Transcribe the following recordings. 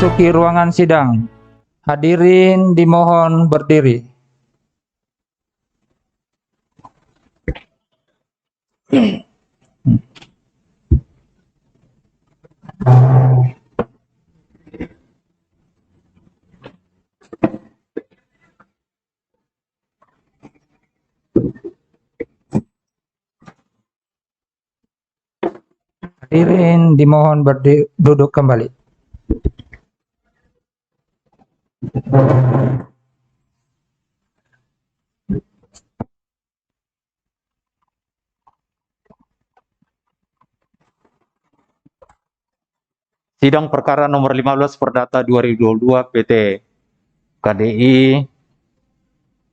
memasuki ruangan sidang. Hadirin dimohon berdiri. Hadirin dimohon duduk kembali. Sidang perkara nomor 15 Perdata 2022 PT KDI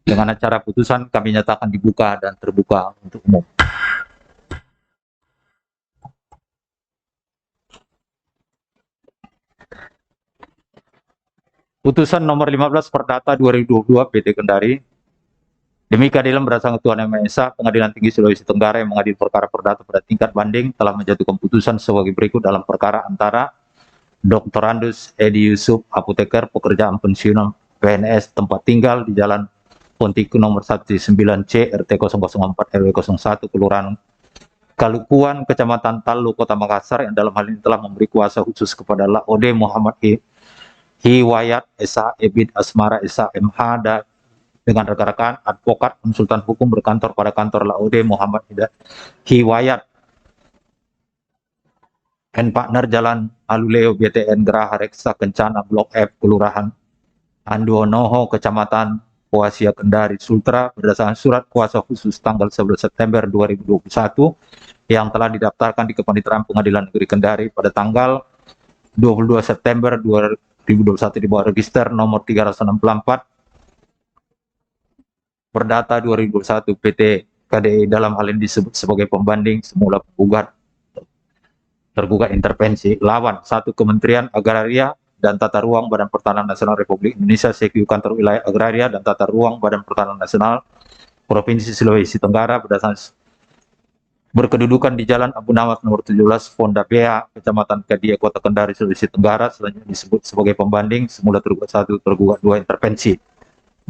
dengan acara putusan kami nyatakan dibuka dan terbuka untuk umum. Putusan nomor 15 Perdata 2022 PT Kendari. Demi keadilan berdasarkan Tuhan Yang Maha Esa, Pengadilan Tinggi Sulawesi Tenggara yang mengadili perkara perdata pada tingkat banding telah menjatuhkan putusan sebagai berikut dalam perkara antara Dr. Andus Edi Yusuf, apoteker, pekerjaan pensiunan PNS, tempat tinggal di Jalan Pontiku nomor 19C, RT 004 RW 01, Kelurahan Kalukuan, Kecamatan Talu, Kota Makassar, yang dalam hal ini telah memberi kuasa khusus kepada Laode Muhammad Hiwayat Esa Ebid Asmara Esa MH dan dengan rekan-rekan advokat konsultan hukum berkantor pada kantor Laode Muhammad Hiwayat and partner Jalan Aluleo BTN Geraha Reksa Kencana Blok F Kelurahan Anduonoho Kecamatan Poasia Kendari Sultra berdasarkan surat kuasa khusus tanggal 11 September 2021 yang telah didaftarkan di Kepaniteraan Pengadilan Negeri Kendari pada tanggal 22 September 2021 di bawah register nomor 364 Perdata 2021 PT KDI. Dalam hal ini disebut sebagai pembanding semula penggugat tergugat intervensi lawan satu Kementerian Agraria dan Tata Ruang Badan Pertanahan Nasional Republik Indonesia CQ Kantor Wilayah Agraria dan Tata Ruang Badan Pertanahan Nasional Provinsi Sulawesi Tenggara berdasarkan berkedudukan di Jalan Abu Nawas nomor 17 Ponda Bea Kecamatan Kadia Kota Kendari Sulawesi Tenggara, selanjutnya disebut sebagai pembanding semula tergugat 1 tergugat 2 intervensi.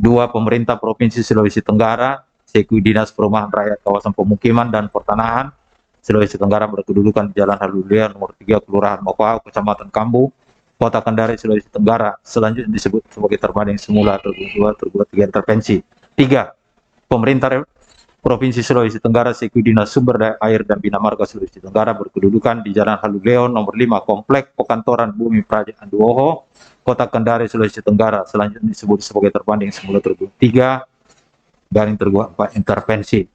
2. Pemerintah Provinsi Sulawesi Tenggara, CQ Dinas Perumahan Rakyat Kawasan Pemukiman dan Pertanahan Sulawesi Tenggara berkedudukan di Jalan Halulea nomor 3 Kelurahan Mokau, Kecamatan Kambu, Kota Kendari, Sulawesi Tenggara, selanjutnya disebut sebagai terbanding semula tergugat 2 tergugat 3 intervensi. 3. Pemerintah Provinsi Sulawesi Tenggara, CQ Dinas Sumber Daya Air dan Bina Marga Sulawesi Tenggara berkedudukan di Jalan Haluleo nomor 5 Komplek Pekantoran Bumi Praja Anduoho, Kota Kendari, Sulawesi Tenggara, selanjutnya disebut sebagai terbanding semula tergugat 3 garing tergugat 4 intervensi.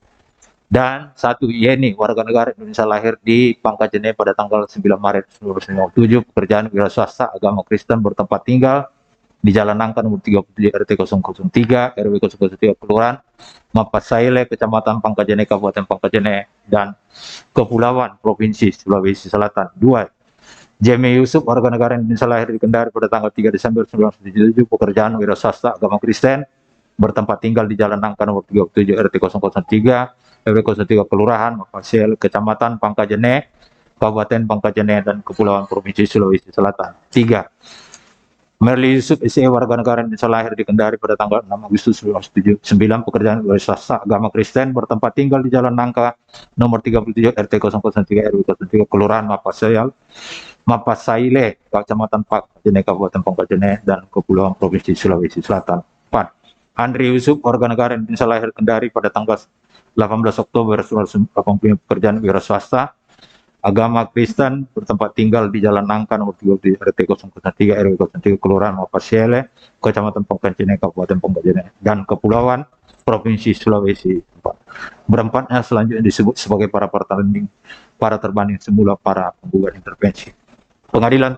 Dan 1. Yeni, warga negara Indonesia lahir di Pangkajene pada tanggal 9 Maret 1957, pekerjaan wira swasta, agama Kristen, bertempat tinggal di Jalan Nangka nomor 37 RT 003 RW 003 Kelurahan Mapasaile, Kecamatan Pangkajene, Kabupaten Pangkajene dan Kepulauan Provinsi Sulawesi Selatan. 2. Jemi Yusuf, warga negara Indonesia lahir di Kendari pada tanggal 3 Desember 1977, pekerjaan wira swasta, agama Kristen, bertempat tinggal di Jalan Nangka nomor 37 RT 003 RW 03 Kelurahan Mapasel, Kecamatan Pangkajene, Kabupaten Pangkajene dan Kepulauan Provinsi Sulawesi Selatan. 3. Merli Yusuf SE, warga negara Indonesia lahir di Kendari pada tanggal 6 Agustus 1979, pekerjaan wira swasta, agama Kristen, bertempat tinggal di Jalan Nangka nomor 37 RT 003 RW 03 Kelurahan Mapasaile, Kecamatan Pangkajene, Kabupaten Pangkajene dan Kepulauan Provinsi Sulawesi Selatan. 4. Andri Yusuf, warga negara Indonesia lahir Kendari pada tanggal 18 Oktober 1980, pekerjaan wira swasta, agama Kristen, bertempat tinggal di Jalan Nangka nomor 37 RT 003 RW 03 Kelurahan Mapasele, Kecamatan Pangkajene, Kabupaten Pangkajene dan Kepulauan Provinsi Sulawesi. Berempatnya selanjutnya disebut sebagai para terbanding semula para penggugat intervensi. Pengadilan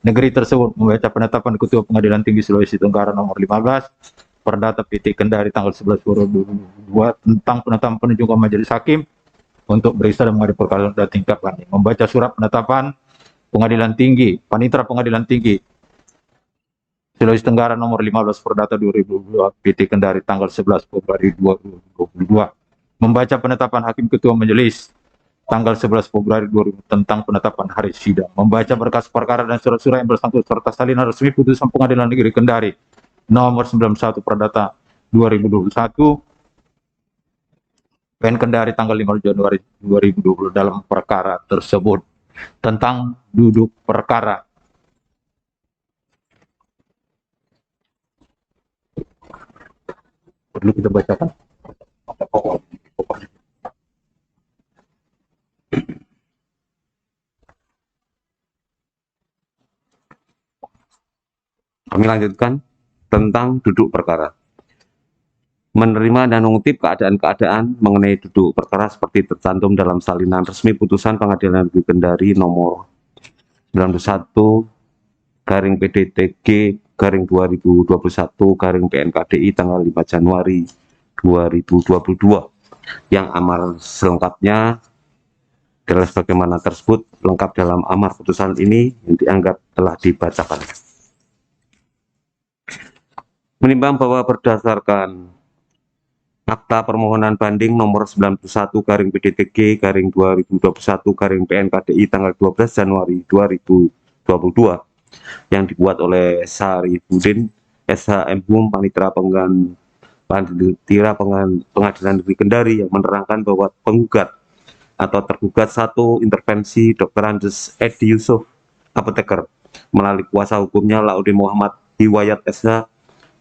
negeri tersebut membaca penetapan Ketua Pengadilan Tinggi Sulawesi Tenggara nomor 15 Perdata PT Kendari tanggal 11 Februari 2022 tentang penetapan penunjukan majelis hakim untuk beriksa dan mengadili perkara pada tingkat banding. Membaca surat penetapan Pengadilan Tinggi, Panitera Pengadilan Tinggi Sulawesi Tenggara nomor 15 Perdata 2022 PT Kendari tanggal 11 Februari 2022. Membaca penetapan Hakim Ketua Majelis tanggal 11 Februari 2000 tentang penetapan hari sidang. Membaca berkas perkara dan surat-surat yang bersangkutan serta salinan resmi putusan Pengadilan Negeri Kendari nomor 91 Perdata 2021 PN Kendari tanggal 5 Januari 2020 dalam perkara tersebut tentang duduk perkara. Perlu kita bacakan? Kami lanjutkan tentang duduk perkara. Menerima dan mengutip keadaan-keadaan mengenai duduk perkara seperti tercantum dalam salinan resmi putusan Pengadilan Negeri Kendari nomor 91 garing PDTG garing 2021 garing PNKDI tanggal 5 Januari 2022 yang amar selengkapnya adalah sebagaimana tersebut lengkap dalam amar putusan ini yang dianggap telah dibacakan. Menimbang bahwa berdasarkan Akta Permohonan Banding nomor 91 garing PDTG garing 2021 garing PNKDI tanggal 12 Januari 2022 yang dibuat oleh Sarifudin SHM Panitera Pengadilan Negeri Kendari yang menerangkan bahwa penggugat atau tergugat satu intervensi Dr. Andes Edi Yusuf apoteker melalui kuasa hukumnya Laude Muhammad Hiwayat SH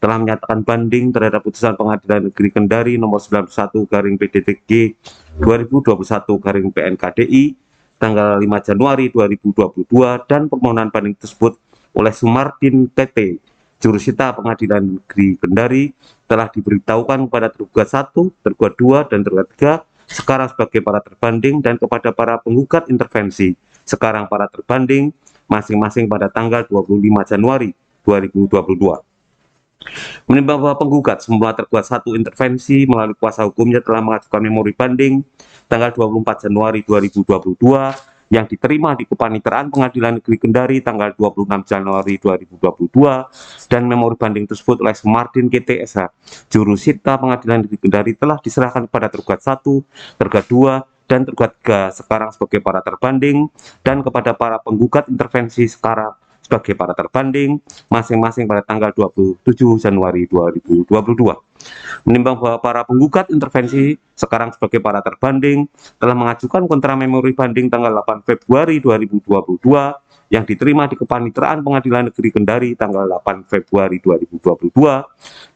telah menyatakan banding terhadap putusan Pengadilan Negeri Kendari nomor 91 garing PDTG 2021 garing PNKDI tanggal 5 Januari 2022 dan permohonan banding tersebut oleh Sumardin PT Jurusita Pengadilan Negeri Kendari telah diberitahukan kepada tergugat 1, tergugat 2, dan tergugat 3 sekarang sebagai para terbanding dan kepada para penggugat intervensi sekarang para terbanding masing-masing pada tanggal 25 Januari 2022. Menimbang bahwa penggugat semula tergugat satu intervensi melalui kuasa hukumnya telah mengajukan memori banding tanggal 24 Januari 2022 yang diterima di Kepaniteraan Pengadilan Negeri Kendari tanggal 26 Januari 2022 dan memori banding tersebut oleh Sumardin KTSH Jurusita Pengadilan Negeri Kendari telah diserahkan kepada tergugat 1, tergugat 2, dan tergugat 3 sekarang sebagai para terbanding dan kepada para penggugat intervensi sekarang sebagai para terbanding masing-masing pada tanggal 27 Januari 2022. Menimbang bahwa para penggugat intervensi sekarang sebagai para terbanding telah mengajukan kontra memori banding tanggal 8 Februari 2022 yang diterima di Kepaniteraan Pengadilan Negeri Kendari tanggal 8 Februari 2022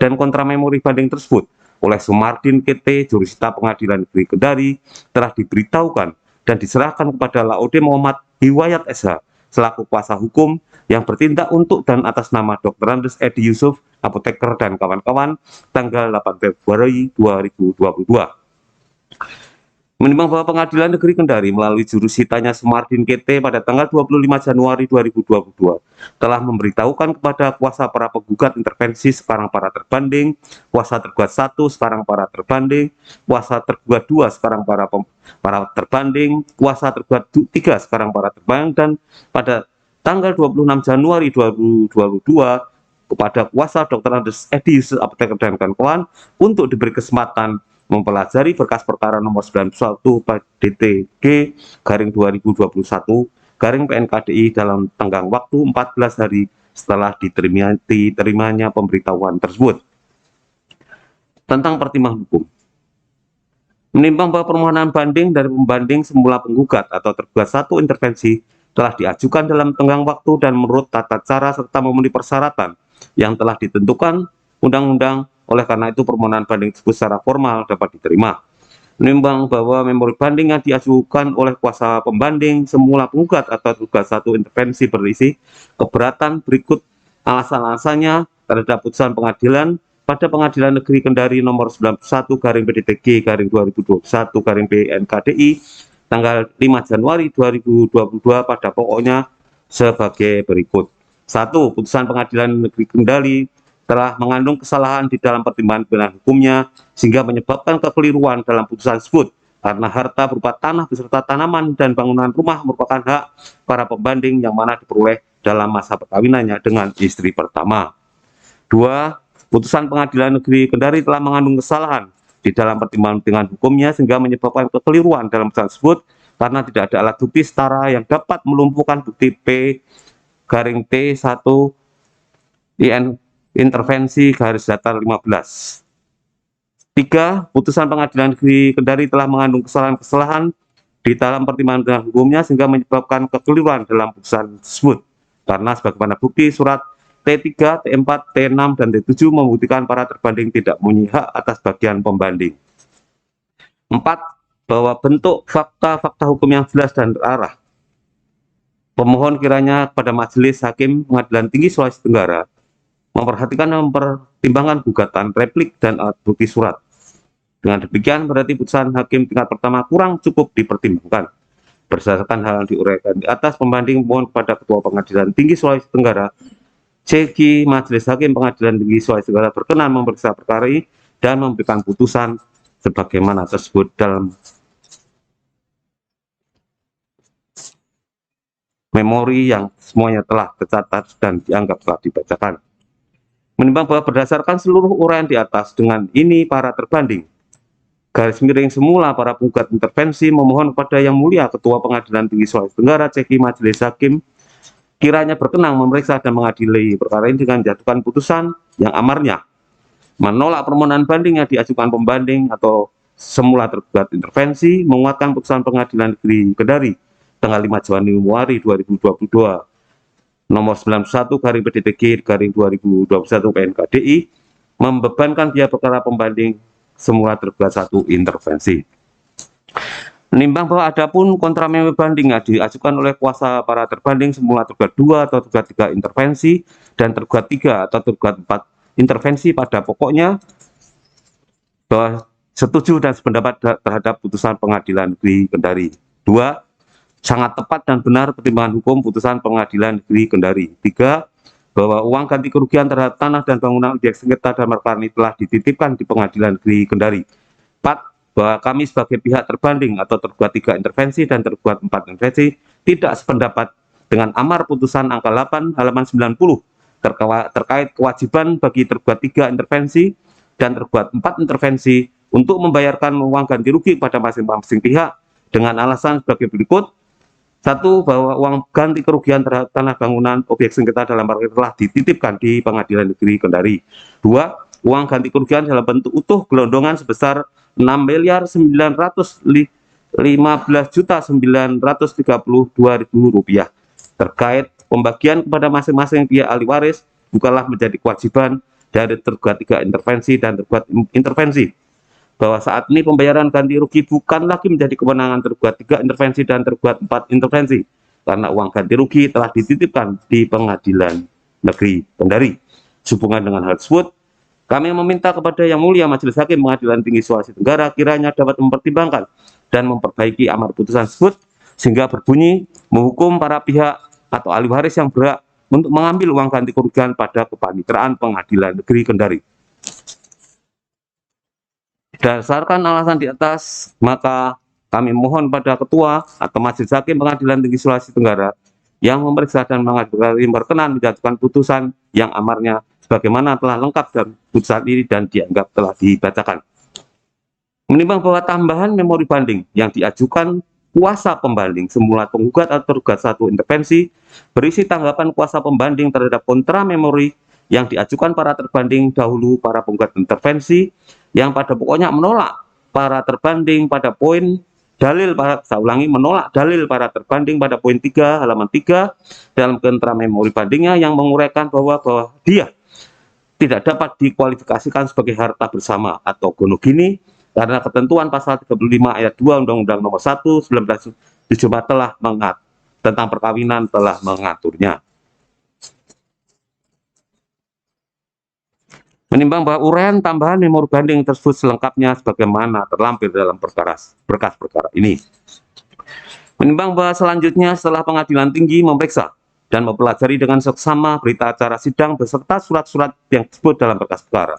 dan kontra memori banding tersebut oleh Sumardin KT Jurusita Pengadilan Negeri Kendari telah diberitahukan dan diserahkan kepada Laude Muhammad Hiwayat SH selaku kuasa hukum yang bertindak untuk dan atas nama Dr. Andes Edi Yusuf, apoteker dan kawan-kawan, tanggal 8 Februari 2022. Menimbang bahwa Pengadilan Negeri Kendari melalui jurusitanya Sumardin KT pada tanggal 25 Januari 2022 telah memberitahukan kepada kuasa para penggugat intervensi sekarang para terbanding, kuasa tergugat 1 sekarang para terbanding, kuasa tergugat 2 sekarang para terbanding, kuasa tergugat 3 sekarang para terbanding, dan pada tanggal 26 Januari 2022 kepada kuasa Dr. Andes Edi Yusuf apoteker dan kawan-kawan untuk diberi kesempatan mempelajari berkas perkara nomor 91 DTG garing 2021 garing PNKDI dalam tenggang waktu 14 hari setelah diterimanya pemberitahuan tersebut. Tentang pertimbangan hukum. Menimbang bahwa permohonan banding dari pembanding semula penggugat atau tergugat satu intervensi telah diajukan dalam tenggang waktu dan menurut tata cara serta memenuhi persyaratan yang telah ditentukan undang-undang, oleh karena itu permohonan banding tersebut secara formal dapat diterima. Menimbang bahwa memori banding yang diajukan oleh kuasa pembanding semula penggugat atau tergugat satu intervensi berisi keberatan berikut alasan-alasannya terhadap putusan pengadilan pada Pengadilan Negeri Kendari nomor 91 garing PDTG garing 2021 garing PNKDI tanggal 5 Januari 2022 pada pokoknya sebagai berikut. 1. Putusan Pengadilan Negeri Kendari telah mengandung kesalahan di dalam pertimbangan pilihan hukumnya sehingga menyebabkan kekeliruan dalam putusan tersebut karena harta berupa tanah beserta tanaman dan bangunan rumah merupakan hak para pembanding yang mana diperoleh dalam masa perkawinannya dengan istri pertama. 2. Putusan Pengadilan Negeri Kendari telah mengandung kesalahan di dalam pertimbangan hukumnya sehingga menyebabkan kekeliruan dalam putusan tersebut karena tidak ada alat bukti setara yang dapat melumpuhkan bukti P-T1 IN intervensi garis datar 15. 3. Putusan Pengadilan Negeri Kendari telah mengandung kesalahan-kesalahan di dalam pertimbangan hukumnya sehingga menyebabkan kekeliruan dalam putusan tersebut. Karena sebagaimana bukti surat T3, T4, T6, dan T7 membuktikan para terbanding tidak mempunyai hak atas bagian pembanding. 4. Bahwa bentuk fakta-fakta hukum yang jelas dan terarah. Pemohon kiranya kepada Majelis Hakim Pengadilan Tinggi Sulawesi Tenggara memperhatikan dan mempertimbangkan gugatan, replik, dan alat bukti surat. Dengan demikian berarti putusan hakim tingkat pertama kurang cukup dipertimbangkan. Berdasarkan hal yang diuraikan di atas, pembanding mohon kepada Ketua Pengadilan Tinggi Sulawesi Tenggara, CG Majelis Hakim Pengadilan Tinggi Sulawesi Tenggara berkenan memeriksa perkara ini dan memberikan putusan sebagaimana tersebut dalam memori yang semuanya telah tercatat dan dianggap telah dibacakan. Menimbang bahwa berdasarkan seluruh uraian di atas, dengan ini para terbanding garis miring semula para penggugat intervensi memohon kepada Yang Mulia Ketua Pengadilan Tinggi Sulawesi Tenggara, CG Majelis Hakim, kiranya berkenan memeriksa dan mengadili perkara ini dengan menjatuhkan putusan yang amarnya menolak permohonan banding yang diajukan pembanding atau semula tergugat intervensi, menguatkan putusan Pengadilan Negeri Kendari tanggal 5 Januari 2022 nomor 91/PDTG/2021 PNKDI, membebankan biaya perkara pembanding semula tergugat 1 intervensi. Menimbang bahwa adapun kontra memo banding yang diajukan oleh kuasa para terbanding semula tergugat 2 atau tergugat 3 intervensi dan tergugat 3 atau tergugat 4 intervensi pada pokoknya bahwa setuju dan sependapat terhadap putusan Pengadilan Negeri Kendari. 2. Sangat tepat dan benar pertimbangan hukum putusan Pengadilan Negeri Kendari. 3. Bahwa uang ganti kerugian terhadap tanah dan bangunan objek sengketa dan perkara ini telah dititipkan di Pengadilan Negeri Kendari. 4. Bahwa kami sebagai pihak terbanding atau tergugat 3 intervensi dan tergugat 4 intervensi tidak sependapat dengan amar putusan angka 8 halaman 90 terkait kewajiban bagi tergugat 3 intervensi dan tergugat 4 intervensi untuk membayarkan uang ganti rugi kepada masing-masing pihak dengan alasan sebagai berikut. 1. Bahwa uang ganti kerugian terhadap tanah bangunan objek sengketa dalam perkara telah dititipkan di Pengadilan Negeri Kendari. 2. Uang ganti kerugian dalam bentuk utuh gelondongan sebesar Rp6.015.932.000 terkait pembagian kepada masing-masing pihak ahli waris bukanlah menjadi kewajiban dari tergugat 3 intervensi dan tergugat intervensi. Bahwa saat ini pembayaran ganti rugi bukan lagi menjadi kewenangan tergugat 3 intervensi dan tergugat 4 intervensi, karena uang ganti rugi telah dititipkan di Pengadilan Negeri Kendari. Sehubungan dengan hal tersebut, kami meminta kepada Yang Mulia Majelis Hakim Pengadilan Tinggi Sulawesi Tenggara kiranya dapat mempertimbangkan dan memperbaiki amar putusan tersebut sehingga berbunyi menghukum para pihak atau ahli waris yang berhak untuk mengambil uang ganti kerugian pada kepanitraan Pengadilan Negeri Kendari. Berdasarkan alasan di atas, maka kami mohon pada Ketua atau Majelis Hakim Pengadilan Tinggi Sulawesi Tenggara yang memeriksa dan mengadili berkenan menjatuhkan putusan yang amarnya sebagaimana telah lengkap dalam putusan ini dan dianggap telah dibacakan. Menimbang bahwa tambahan memori banding yang diajukan kuasa pembanding semula penggugat atau tergugat 1 intervensi berisi tanggapan kuasa pembanding terhadap kontra memori yang diajukan para terbanding dahulu para penggugat intervensi yang pada pokoknya menolak para terbanding pada poin dalil para, saya ulangi, menolak dalil para terbanding pada poin 3 halaman 3 dalam kontra memori bandingnya yang menguraikan bahwa dia tidak dapat dikualifikasikan sebagai harta bersama atau gonogini karena ketentuan pasal 35 ayat 2 Undang-Undang Nomor 1 1974 telah tentang perkawinan telah mengaturnya. Menimbang bahwa uraian tambahan memori banding tersebut selengkapnya sebagaimana terlampir dalam berkas perkara ini. Menimbang bahwa selanjutnya setelah Pengadilan Tinggi memeriksa dan mempelajari dengan seksama berita acara sidang beserta surat-surat yang disebut dalam berkas perkara,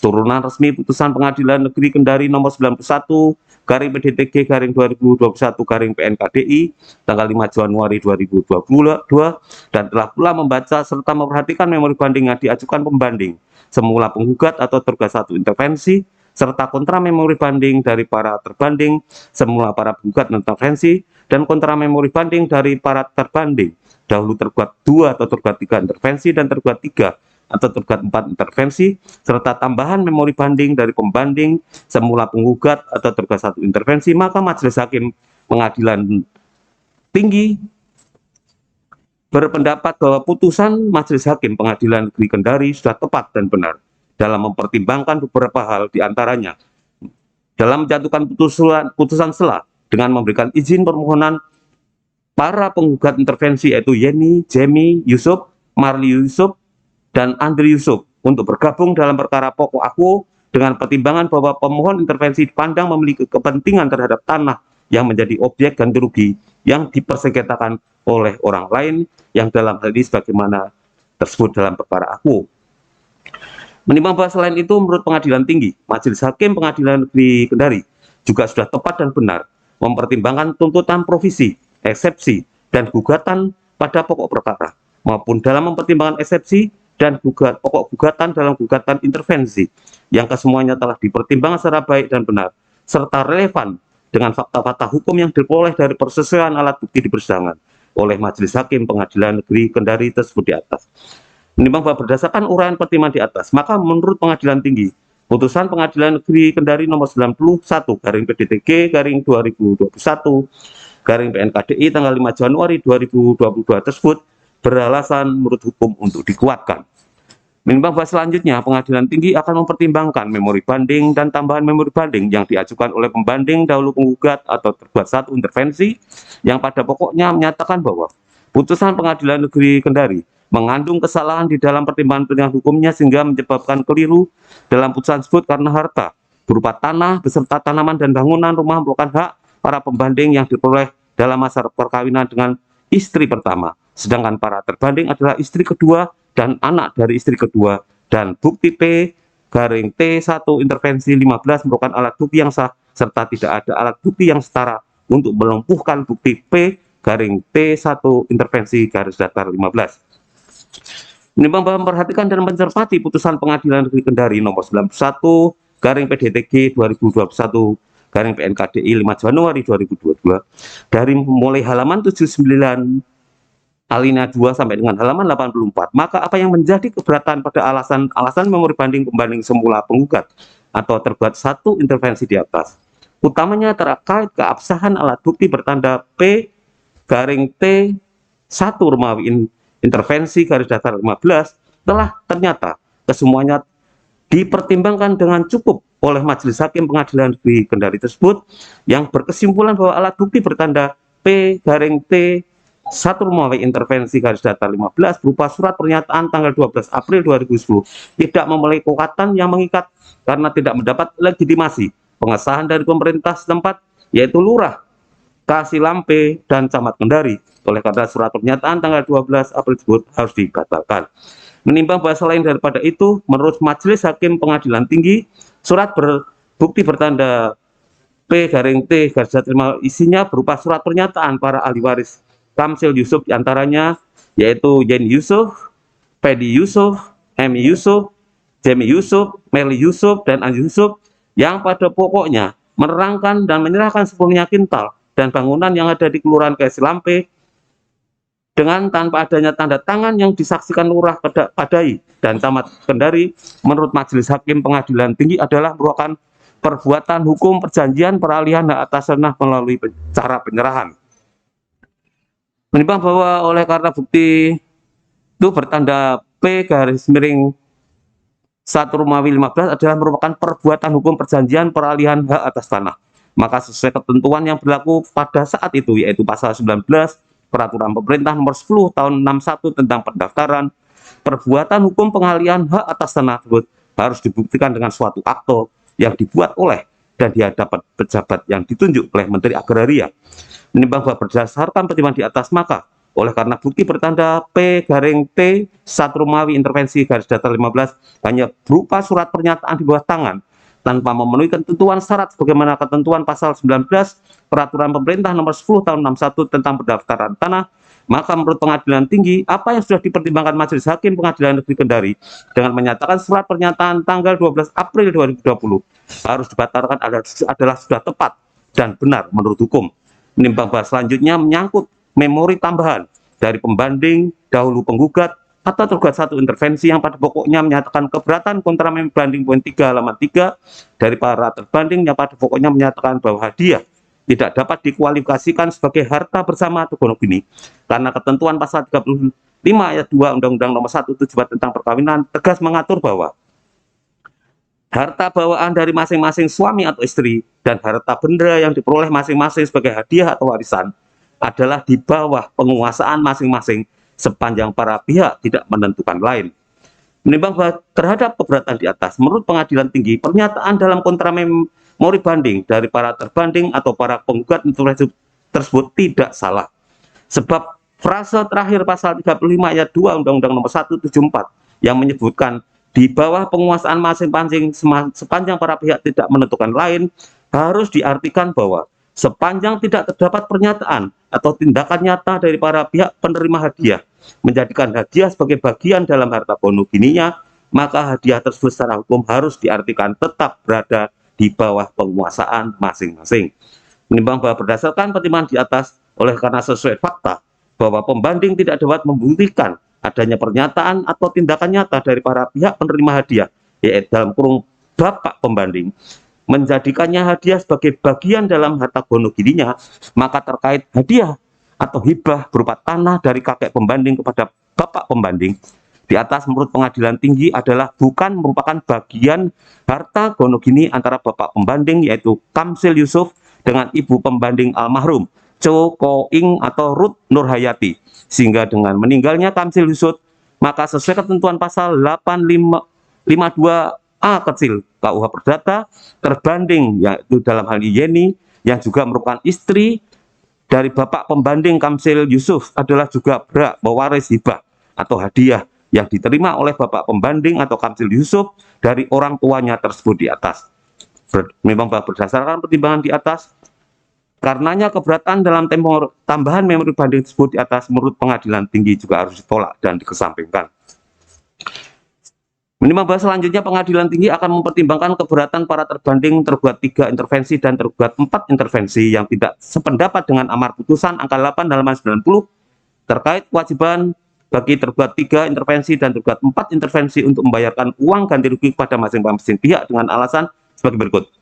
turunan resmi putusan Pengadilan Negeri Kendari nomor 91/PDTG/2021/PNKDI tanggal 5 Januari 2022 dan telah pula membaca serta memperhatikan memori banding yang diajukan pembanding semula penggugat atau tergugat 1 intervensi serta kontra memori banding dari para terbanding, semula para penggugat intervensi, dan kontra memori banding dari para terbanding, dahulu tergugat 2 atau tergugat 3 intervensi dan tergugat 3 atau tergugat 4 intervensi, serta tambahan memori banding dari pembanding, semula penggugat atau tergugat 1 intervensi, maka Majelis Hakim Pengadilan Tinggi berpendapat bahwa putusan Majelis Hakim Pengadilan Negeri Kendari sudah tepat dan benar dalam mempertimbangkan beberapa hal, diantaranya dalam menjatuhkan putusan sela dengan memberikan izin permohonan para penggugat intervensi, yaitu Yeni, Jemi Yusuf, Marli Yusuf, dan Andri Yusuf, untuk bergabung dalam perkara pokok aku dengan pertimbangan bahwa pemohon intervensi dipandang memiliki kepentingan terhadap tanah yang menjadi objek ganti rugi yang dipersengketakan oleh orang lain, yang dalam hal ini sebagaimana tersebut dalam perkara aku. Menimbang bahwa selain itu, menurut Pengadilan Tinggi, Majelis Hakim Pengadilan Negeri Kendari juga sudah tepat dan benar mempertimbangkan tuntutan provisi, eksepsi, dan gugatan pada pokok perkara, maupun dalam mempertimbangkan eksepsi dan pokok gugatan dalam gugatan intervensi, yang kesemuanya telah dipertimbangkan secara baik dan benar, serta relevan dengan fakta-fakta hukum yang diperoleh dari persesuaian alat bukti di persidangan oleh Majelis Hakim Pengadilan Negeri Kendari tersebut di atas. Menimbang bahwa berdasarkan uraian pertimbangan di atas, maka menurut Pengadilan Tinggi, putusan Pengadilan Negeri Kendari nomor 91 garing PDTG garing 2021 garing PNKDI tanggal 5 Januari 2022 tersebut beralasan menurut hukum untuk dikuatkan. Menimbang bahwa selanjutnya Pengadilan Tinggi akan mempertimbangkan memori banding dan tambahan memori banding yang diajukan oleh pembanding dahulu penggugat atau tergugat 1 intervensi, yang pada pokoknya menyatakan bahwa putusan Pengadilan Negeri Kendari mengandung kesalahan di dalam pertimbangan hukumnya sehingga menyebabkan keliru dalam putusan tersebut karena harta berupa tanah beserta tanaman dan bangunan rumah merupakan hak para pembanding yang diperoleh dalam masa perkawinan dengan istri pertama, sedangkan para terbanding adalah istri kedua dan anak dari istri kedua, dan bukti P garing T1 intervensi 15 merupakan alat bukti yang sah serta tidak ada alat bukti yang setara untuk melumpuhkan bukti P garing T1 intervensi garis datar 15. Menimbang bahwa memperhatikan dan mencermati putusan Pengadilan Negeri Kendari nomor 91 garing PDTG 2021 garing PNKDI 5 Januari 2022 dari mulai halaman 79 alinea 2 sampai dengan halaman 84, maka apa yang menjadi keberatan pada alasan memori banding pembanding semula penggugat atau tergugat 1 intervensi di atas, utamanya terkait keabsahan alat bukti bertanda P garing T1 Romawi intervensi garis datar 15 telah ternyata kesemuanya dipertimbangkan dengan cukup oleh Majelis Hakim Pengadilan Negeri Kendari tersebut, yang berkesimpulan bahwa alat bukti bertanda P garing T1 Romawi intervensi garis datar 15 berupa surat pernyataan tanggal 12 April 2010 tidak memiliki kekuatan yang mengikat karena tidak mendapat legitimasi pengesahan dari pemerintah setempat, yaitu Lurah, Kasilampe, dan Camat Kendari. Oleh karena surat pernyataan tanggal 12 April tersebut harus dibatalkan. Menimbang bahwa selain daripada itu, menurut Majelis Hakim Pengadilan Tinggi, surat berbukti bertanda P garing T garis datar isinya berupa surat pernyataan para ahli waris Kamsil Yusuf, diantaranya yaitu Yeni Yusuf, Pedi Yusuf, Emi Yusuf, Jemi Yusuf, Meli Yusuf, dan Andi Yusuf, yang pada pokoknya menerangkan dan menyerahkan sepenuhnya kintal dan bangunan yang ada di Kelurahan Kasilampe dengan tanpa adanya tanda tangan yang disaksikan Lurah Padai dan Camat Kendari. Menurut Majelis Hakim Pengadilan Tinggi adalah merupakan perbuatan hukum perjanjian peralihan hak atas tanah melalui cara penyerahan. Menimbang bahwa oleh karena bukti itu bertanda P garis miring 1 Romawi 15 adalah merupakan perbuatan hukum perjanjian peralihan hak atas tanah, maka sesuai ketentuan yang berlaku pada saat itu, yaitu pasal 19 Peraturan Pemerintah nomor 10 tahun 61 tentang pendaftaran, perbuatan hukum pengalihan hak atas tanah tersebut harus dibuktikan dengan suatu akte yang dibuat oleh dan di hadapan pejabat yang ditunjuk oleh Menteri Agraria. Menimbang bahwa berdasarkan pertimbangan di atas, maka oleh karena bukti bertanda P garing T1 Romawi intervensi garis datar 15 hanya berupa surat pernyataan di bawah tangan tanpa memenuhi ketentuan syarat sebagaimana ketentuan pasal 19 Peraturan Pemerintah Nomor 10 Tahun 61 tentang pendaftaran tanah, maka menurut Pengadilan Tinggi, apa yang sudah dipertimbangkan Majelis Hakim Pengadilan Negeri Kendari dengan menyatakan surat pernyataan tanggal 12 April 2020 harus dibatalkan adalah sudah tepat dan benar menurut hukum. Menimbang bahwa selanjutnya menyangkut memori tambahan dari pembanding dahulu penggugat atau tergugat satu intervensi yang pada pokoknya menyatakan keberatan kontra memori banding poin 3 halaman 3 dari para terbanding yang pada pokoknya menyatakan bahwa hadiah tidak dapat dikualifikasikan sebagai harta bersama atau gonogini karena ketentuan pasal 35 ayat 2 Undang-Undang Nomor 174 tentang perkawinan tegas mengatur bahwa harta bawaan dari masing-masing suami atau istri dan harta benda yang diperoleh masing-masing sebagai hadiah atau warisan adalah di bawah penguasaan masing-masing sepanjang para pihak tidak menentukan lain. Menimbang bahwa terhadap keberatan di atas, menurut Pengadilan Tinggi, pernyataan dalam kontra memori banding dari para terbanding atau para penggugat intervensi tersebut tidak salah. Sebab frase terakhir pasal 35 ayat 2 Undang-Undang Nomor 174 yang menyebutkan di bawah penguasaan masing-masing sepanjang para pihak tidak menentukan lain harus diartikan bahwa sepanjang tidak terdapat pernyataan atau tindakan nyata dari para pihak penerima hadiah menjadikan hadiah sebagai bagian dalam harta gonogininya, maka hadiah tersebut secara hukum harus diartikan tetap berada di bawah penguasaan masing-masing. Menimbang bahwa berdasarkan pertimbangan di atas, oleh karena sesuai fakta bahwa pembanding tidak dapat membuktikan adanya pernyataan atau tindakan nyata dari para pihak penerima hadiah, yaitu dalam kurung bapak pembanding, menjadikannya hadiah sebagai bagian dalam harta gonogininya, maka terkait hadiah atau hibah berupa tanah dari kakek pembanding kepada bapak pembanding di atas menurut Pengadilan Tinggi adalah bukan merupakan bagian harta gonogini antara bapak pembanding yaitu Kamsil Yusuf dengan ibu pembanding almarhum Cho Ko Ing atau Ruth Nurhayati, sehingga dengan meninggalnya Kamsil Yusuf maka sesuai ketentuan pasal 852A kecil KUH Perdata, terbanding yaitu dalam hal ini Yeni yang juga merupakan istri dari bapak pembanding Kamsil Yusuf adalah juga berhak mewaris hibah atau hadiah yang diterima oleh bapak pembanding atau Kamsil Yusuf dari orang tuanya tersebut di atas. Memang berdasarkan pertimbangan di atas, karenanya keberatan dalam tambahan memori banding tersebut di atas menurut Pengadilan Tinggi juga harus ditolak dan dikesampingkan. Menimbang bahwa selanjutnya Pengadilan Tinggi akan mempertimbangkan keberatan para terbanding tergugat 3 intervensi dan tergugat 4 intervensi yang tidak sependapat dengan amar putusan angka 8 halaman 90 terkait kewajiban bagi tergugat 3 intervensi dan tergugat 4 intervensi untuk membayarkan uang ganti rugi kepada masing-masing pihak dengan alasan sebagai berikut.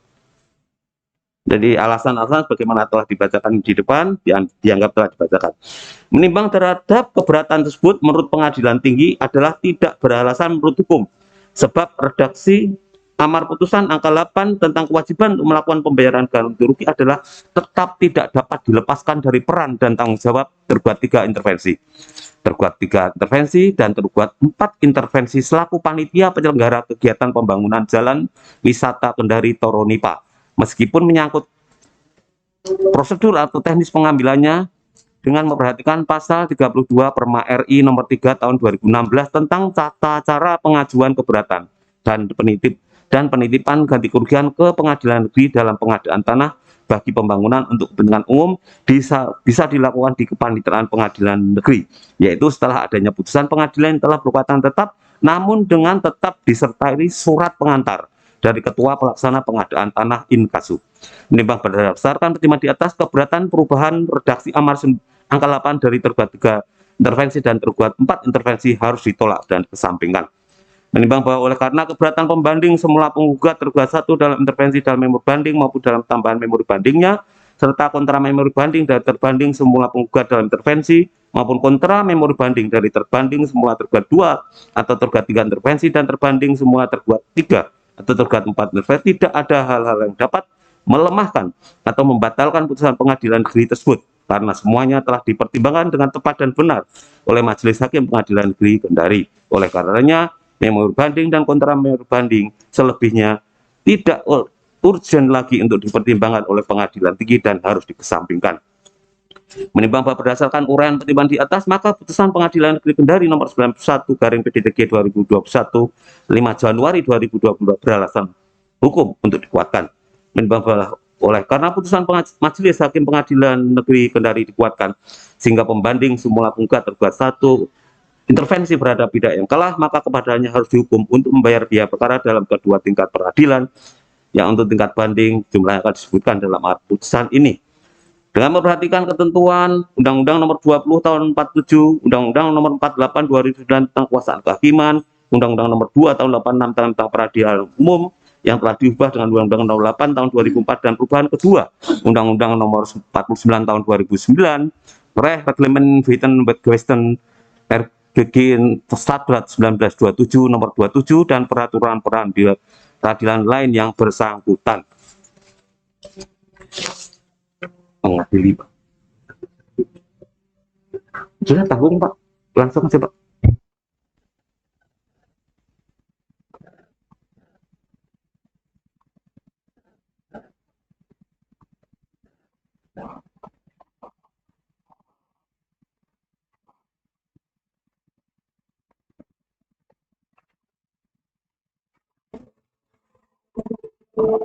Jadi alasan-alasan bagaimana telah dibacakan di depan dianggap telah dibacakan. Menimbang terhadap keberatan tersebut menurut Pengadilan Tinggi adalah tidak beralasan menurut hukum. Sebab redaksi amar putusan angka 8 tentang kewajiban untuk melakukan pembayaran ganti rugi adalah tetap tidak dapat dilepaskan dari peran dan tanggung jawab tergugat 3 intervensi. Tergugat 3 intervensi dan tergugat 4 intervensi selaku panitia penyelenggara kegiatan pembangunan jalan wisata Kendari Toronipa. Meskipun menyangkut prosedur atau teknis pengambilannya dengan memperhatikan pasal 32 Perma RI nomor 3 tahun 2016 tentang tata cara pengajuan keberatan dan penitipan ganti kerugian ke Pengadilan Negeri dalam pengadaan tanah bagi pembangunan untuk kepentingan umum bisa dilakukan di kepaniteraan Pengadilan Negeri, yaitu setelah adanya putusan pengadilan yang telah berkekuatan tetap namun dengan tetap disertai surat pengantar dari Ketua Pelaksana Pengadaan Tanah Inkasu. Menimbang berdasarkan pertimbangan di atas, keberatan perubahan redaksi amar angka 8 dari tergugat 3 intervensi dan tergugat 4 intervensi harus ditolak dan kesampingkan. Menimbang bahwa oleh karena keberatan pembanding semula penggugat tergugat 1 dalam intervensi dalam memori banding maupun dalam tambahan memori bandingnya, serta kontra memori banding dari terbanding semula penggugat dalam intervensi maupun kontra memori banding dari terbanding semula tergugat 2 atau tergugat 3 intervensi dan terbanding semula tergugat 3 atau tergugat 4 intervensi, tidak ada hal-hal yang dapat melemahkan atau membatalkan putusan Pengadilan Negeri tersebut karena semuanya telah dipertimbangkan dengan tepat dan benar oleh Majelis Hakim Pengadilan Negeri Kendari. Oleh karenanya, memori banding dan kontra memori banding selebihnya tidak urgent lagi untuk dipertimbangkan oleh Pengadilan Tinggi dan harus dikesampingkan. Menimbang bahwa berdasarkan uraian pertimbangan di atas, maka putusan Pengadilan Negeri Kendari nomor 91/PDTG 2021 5 Januari 2022 beralasan hukum untuk dikuatkan. Karena putusan Majelis Hakim Pengadilan Negeri Kendari dikuatkan, sehingga pembanding semula penggugat tergugat 1 intervensi berhadap pihak yang kalah, maka kepadanya harus dihukum untuk membayar biaya perkara dalam kedua tingkat peradilan, yang untuk tingkat banding jumlahnya akan disebutkan dalam putusan ini. Dengan memperhatikan ketentuan Undang-Undang Nomor 20 Tahun 47, Undang-Undang Nomor 48 2009 tentang Kekuasaan Kehakiman, Undang-Undang Nomor 2 Tahun 86 tentang Peradilan Umum yang telah diubah dengan Undang-Undang Nomor 8 Tahun 2004 dan perubahan kedua Undang-Undang Nomor 49 Tahun 2009, Reglemen Wetgewesten RGG 1927 Nomor 27 dan peraturan peradilan lain yang bersangkutan. Mengadili, Pak. Sudah tanggung, Pak. Langsung aja, Pak.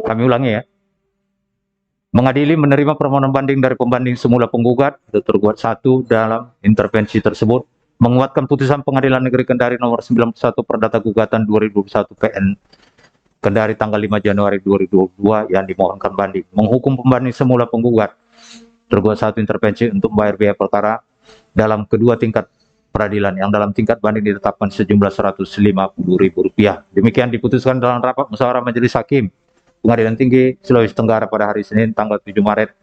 Kami ulangi ya. Mengadili menerima permohonan banding dari pembanding semula penggugat atau tergugat 1 dalam intervensi tersebut, menguatkan putusan Pengadilan Negeri Kendari nomor 91 Perdata Gugatan 2021 PN Kendari tanggal 5 Januari 2022 yang dimohonkan banding, menghukum pembanding semula penggugat tergugat 1 intervensi untuk membayar biaya perkara dalam kedua tingkat peradilan yang dalam tingkat banding ditetapkan sejumlah Rp150.000. Demikian diputuskan dalam rapat musyawarah Majelis Hakim Pengadilan Tinggi Sulawesi Tenggara pada hari Senin tanggal 7 Maret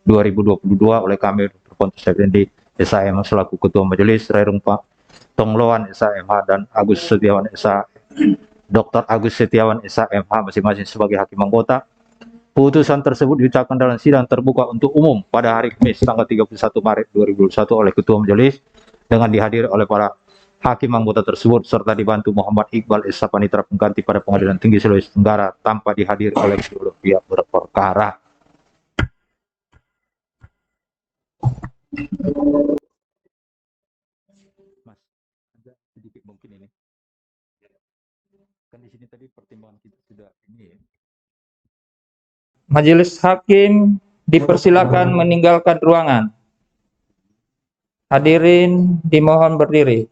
2022 oleh kami Dr. Pontus Effendi SHM selaku Ketua Majelis, Rerung Pak Tongloan SHMH dan Agus Setiawan SH, Dr. Agus Setiawan SHMH masing-masing sebagai hakim anggota. Putusan tersebut diucapkan dalam sidang terbuka untuk umum pada hari Kamis tanggal 31 Maret 2021 oleh Ketua Majelis dengan dihadiri oleh para hakim anggota tersebut serta dibantu Muhammad Iqbal SH Panitera Pengganti pada Pengadilan Tinggi Sulawesi Tenggara tanpa dihadiri oleh seluruh pihak berperkara. Mas, ada sedikit mungkin ini. Kan di sini tadi pertimbangan kita sudah ini ya. Majelis Hakim dipersilakan meninggalkan ruangan. Hadirin dimohon berdiri.